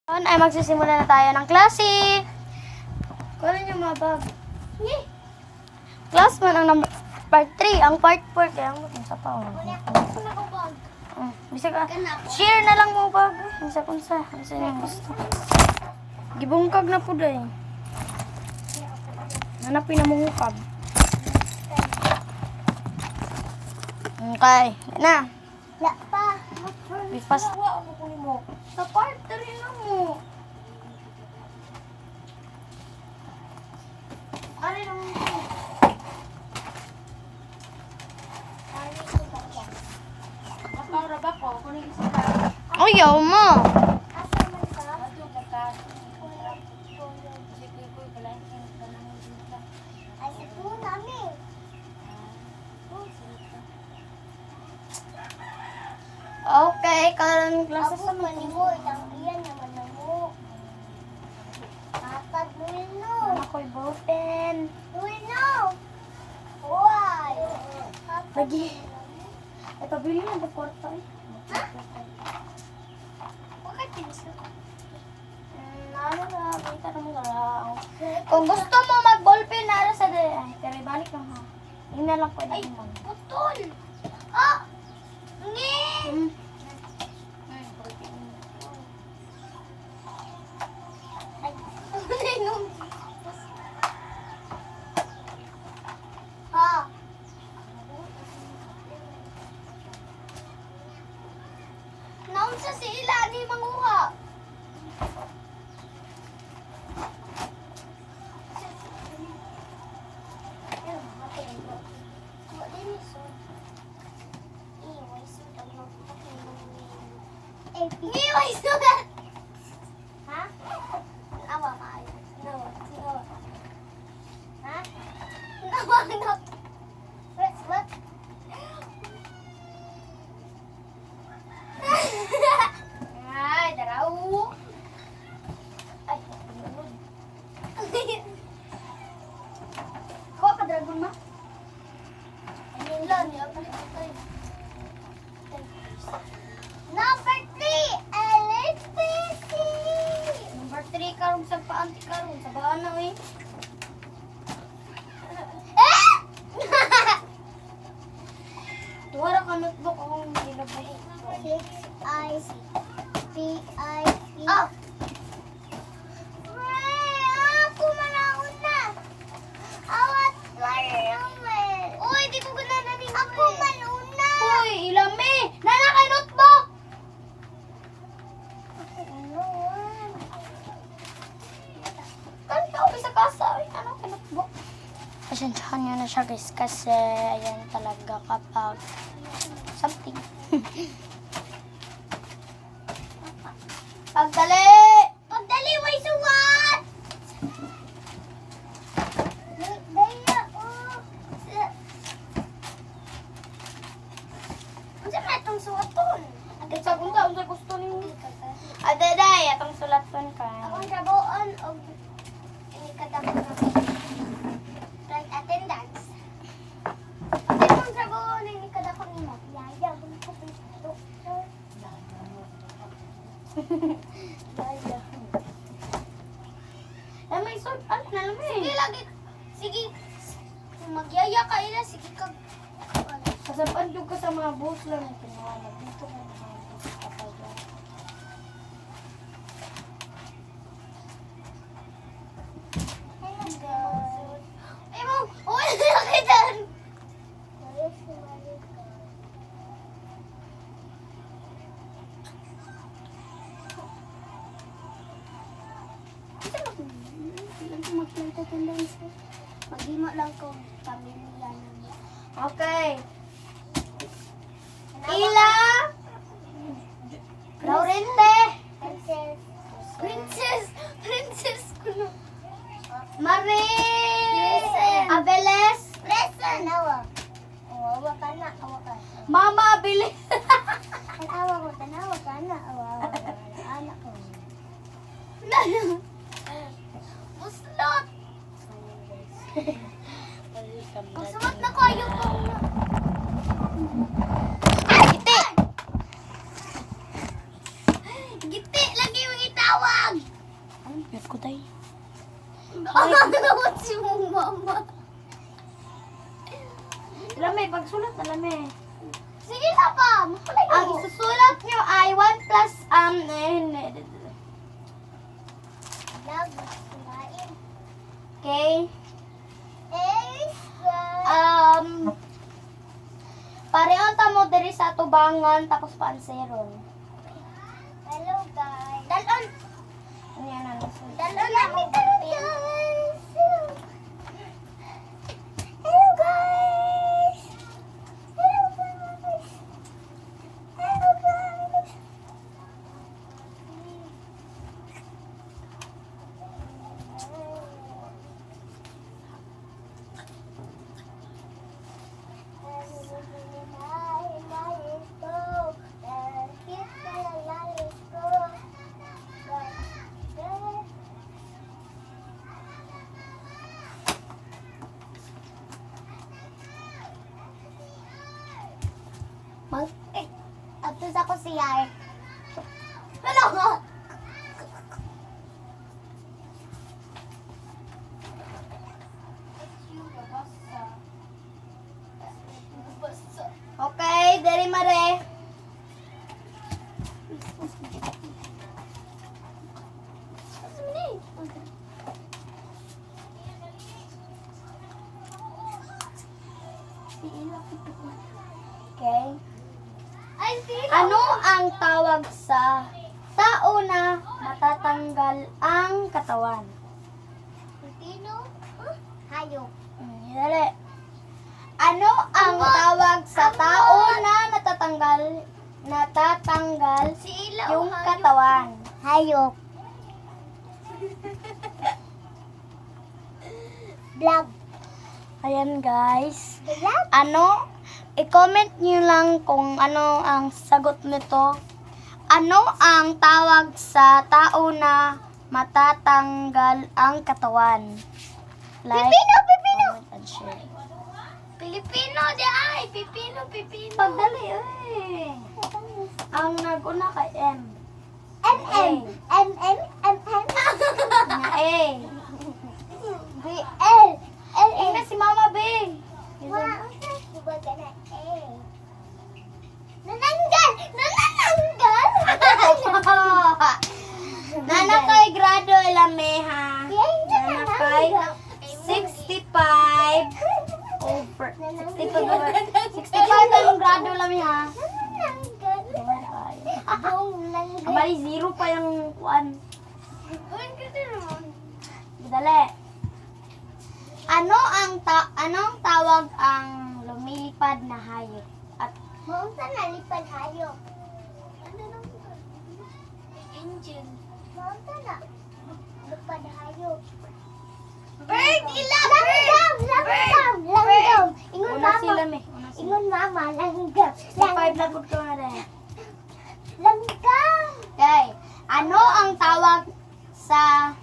Ay magsisimula na tayo ng klase. Kunin niyo mga bag. Class 1 ang number part 3, ang part 4 kaya ang sa pa. Bisa ka. Share na lang mo bag. Unsa kunsa, unsa yung gusto. Gibungkag na pud ay. Hanapin na mo hukab. Okay, na. La pa. Bipas. Sa part 3 na mo. Ano naman ito? Para ba ko? Kunin isa ka. Ayaw mo. Asa man ka? Ay, ito namin. Okay, karon klase Ako sa manimo, ilang iyan naman na mo. Tatad mo yun, no. ako'y ballpen. Uy, no. Why? Lagi. Ay, pabili na ba kwarta eh? Ha? Bakit pinsa? Ano na, bita na mo lang. Kung gusto mo mag-ballpen, nara sa de. Ay, pero ibalik lang ha. Yun na lang pwede Ay, mo. putol. Ah! Ngi! Hmm. Ay, tunay nung... Ha? Naon sa sila ni manguha. Iway sulat! Ha? Nawa maayo. Nawa. Nawa. Ha? Nawa na. What? Ay, daraw. Ay, pinunod. Kuha ka, dragon ma. Ayun lang, niya pa rin. Number 3, electricity. Number 3 karong sa paanti karong sa baan na eh. Eh! Tuwara ka notebook akong nilabay. 6 P-I-P. Oh! Ako manaon na. Awat naman. Uy, di ko gana na rin. Ako manuna. Hoy, ilami! Nana kay notebook! Kanina ako sa kasa. Ay, ano kay notebook? Pasensyahan nyo na siya guys kasi ayan talaga kapag something. Pagdali! Pagdali, may suwat! Daya, oh. Ano na itong suwaton? Agad sa gunda, unsa gusto ninyo? Adaday, atong sulaton ka. Akong trabuon o ini kadako na flight attendance. Akong trabuon ini kadako ni mo. Yaya, ko pito. Daya. Eh, may sort, ano na lang Sige eh. lagi. Sige. Kung magyaya ka ila, sige kag Kasapandog ka sa mga boss lang yung pinawala. Dito ka na mga boss kapag Ay mo, uy, laki dyan. Mag-flight attendance. Maghimo lang kung pamilya niya. Okay. Ila! Laurente! Princess kuno. Maris! Abeles! Listen. Awa. Awa ka na, awa ka. Mama Abeles! Ang awa ko, tanawa ka na. Awa. Anak ko. Buslot! Magsumat na ko, ayoko. Ay, giti! Giti! Lagi yung itaw! tawag! Anong piyot ko tayo? Ano si mong mama? Lame, pagsulat na lame. Sige na pa! Makulay Ang isusulat nyo ay 1 plus, okay? Pareho ta mo diri sa tubangan, tapos paanseron. Hello guys. Dalon! Ano yan ang nasulat? Dalon namin guys! Hello guys! Hello guys! Hello guys! Atos ako si Yay. Hello nga! Okay, dere mare. Okay. Ay, sino? Ano ang tawag sa tao na matatanggal ang katawan? Sino? Hayop. Dali. Ano ang tawag sa tao na natatanggal Si Ilaw. yung katawan? Hayop. Vlog. Ayan guys. Vlog? Ano? I-comment nyo lang kung ano ang sagot nito. Ano ang tawag sa tao na matatanggal ang katawan? Like, Pipino! comment, and share. Pilipino di ay! Pipino! Pagdali, eh. Ang naguna kay M. MM. MM. MM. Nga eh. B. L. L. Ina si Mama B. Wow. Diba gana A? Nananggal! Nanananggal! Nana kay grado lameha. Nana kay 65 over 65 ang grado lameha. Nanananggal. Bong nanggal. Abay, zero pa yung kuan. Bong kasi naman. Dali. Anong tawag ang lumilipad na hayop? At Mong sa nalipad hayop. Ano nang engine? Mong sa na lipad hayop. Bird! Langgam! Langgam! Langgam! Ingon una mama. sila me. Una sila. Ingon mama. Langgam. 65 na po ito na rin. Langgam! Okay. Ano ang tawag sa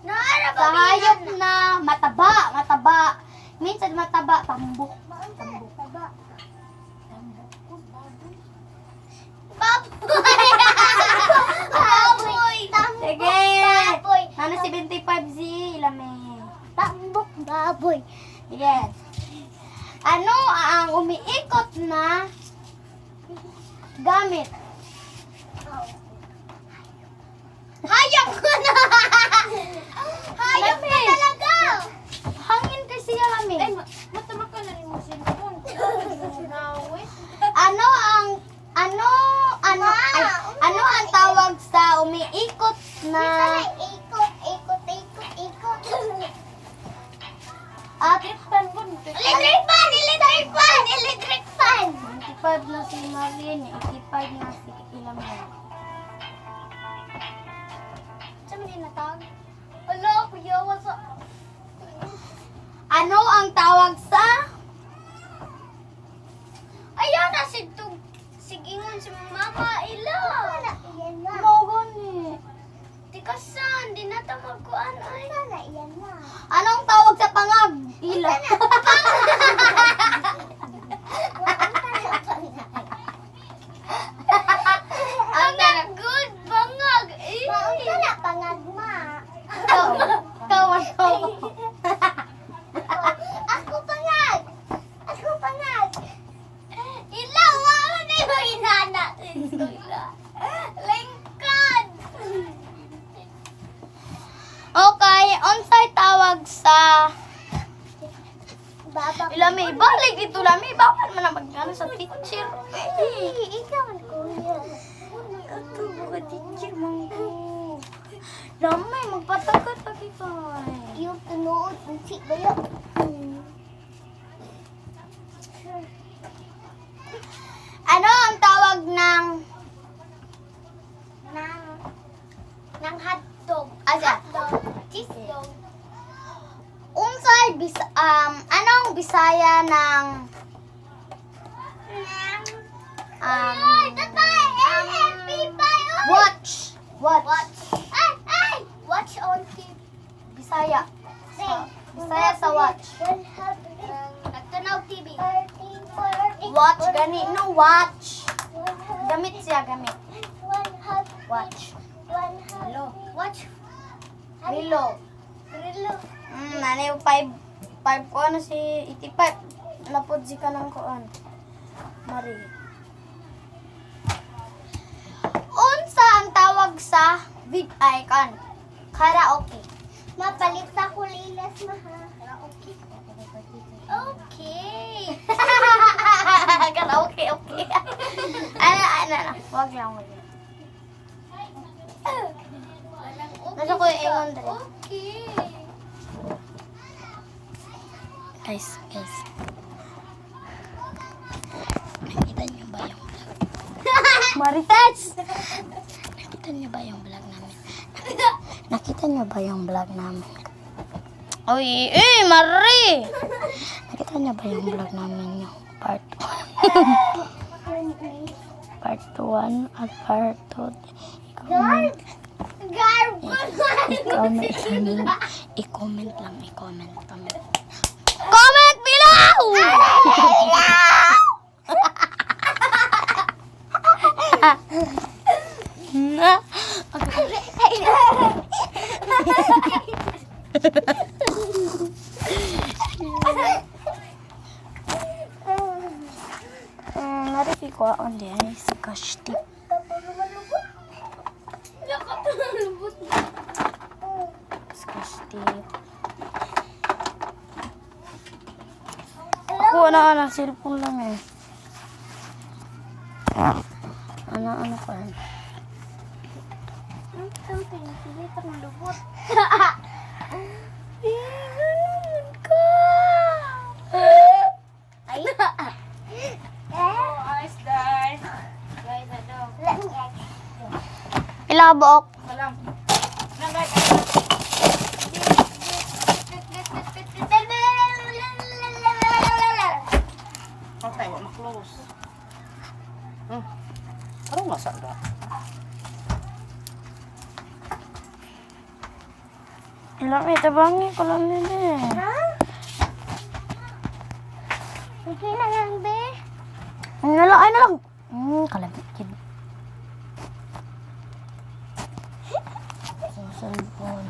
Naara hayop na mataba? Minsan mataba, tambok. Taba. Baboy! Sige. Baboy! Ano 75 Z ilame. Tambok baboy! Sige. Ano ang umiikot na gamit? Hayop ko na! Hayop na Lami. talaga! Hangin kasi lami. Matama ka na rin mo cellphone. Ano ang tawag sa umiikot na Ikot. at Electric fan! 25 na si Marlene, 85 na si Ilamen. Saan mo dinatag? Ala, kuya, wasa. Ano ang tawag sa Ayaw na sigtog. Sigingon si mama, ila. Iyan na. Mogon eh. Tikasan, di na ta magkuan ay. Sana, iyan na. Anong tawag sa pangag? Ila. Ang good bang Ikaw. Ikaw, ano? Ako pangag! Ako pangag! Ilaw! Wala na yung inana! Lingkod! Okay, unsay tawag sa... Baba ko. Ilami, balik dito lami. Bawal man na mag-ano sa teacher. Ikaw ang kuya. Ito, baka teacher mo ko. Lamay, magpatagat lagi ka. Yung tunood, unsi ba yun? Ano ang tawag ng... Nang hotdog. Asa? Hotdog. Cheese dog. Unsay anong Bisaya ng watch? Watch. Ay! Ay! Watch on TV. Bisaya. Say. Bisaya sa watch. Nagtanaw TV. Watch gani no watch. Gamit siya gamit. Watch. Hello. Watch. Rilo. Rilo. Nanay 5 ko ano si 85. Napod si kanang kuan. Mari. Unsa ang tawag sa big icon? Karaoke. Mapalit sa kulilas na ha. Okay. Okay. Karaoke, okay. Ano. Wag lang. Nasa ko yung ingon dali. Okay. Guys. Nakita niyo ba yung vlog? Marites! Nakita niyo ba yung vlog namin? Nakita niyo ba yung vlog namin? Uy, Marie! Nakita niyo ba yung vlog namin yung part 1? Part 1 at part 2. I-comment lang. Comment below! Naripi ko on di ay scotch tip. Scotch tip. Ako na cellphone lang eh. Ano pa rin. Ganun ka. Ay. Ayos, guys. Guys, ano? Ilabok. Walang. Nagay. Okay, wala close. Anong nasa ba? Ilang itabangi ko lang nila eh. Sige na yan, be. Ay na lang. Kalabit yun. Sa cellphone.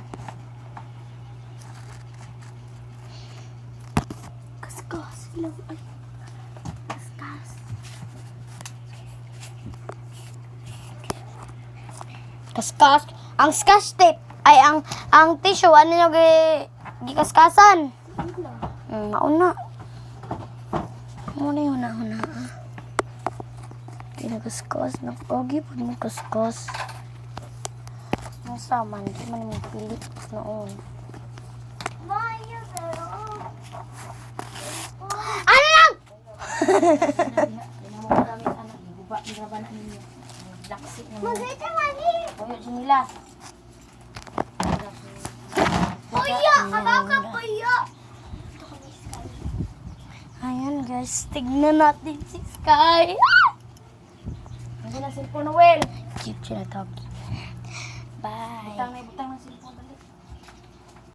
Kaskas lang. Ay. Kaskas. Kaskas. Ang scotch tape ay ang tissue ano nyo gikaskasan. Mauna. Muna yun na. Pinagkaskos. Nag-ogi pag mo kaskos. Ang saman. Di man yung pilit noon. Ano lang? Magkita mani. Puyo, sinila. Puyo, kabaka puyo. Ayan guys, tignan natin si Sky. Hindi na cellphone, Noel. Cute siya na doggy.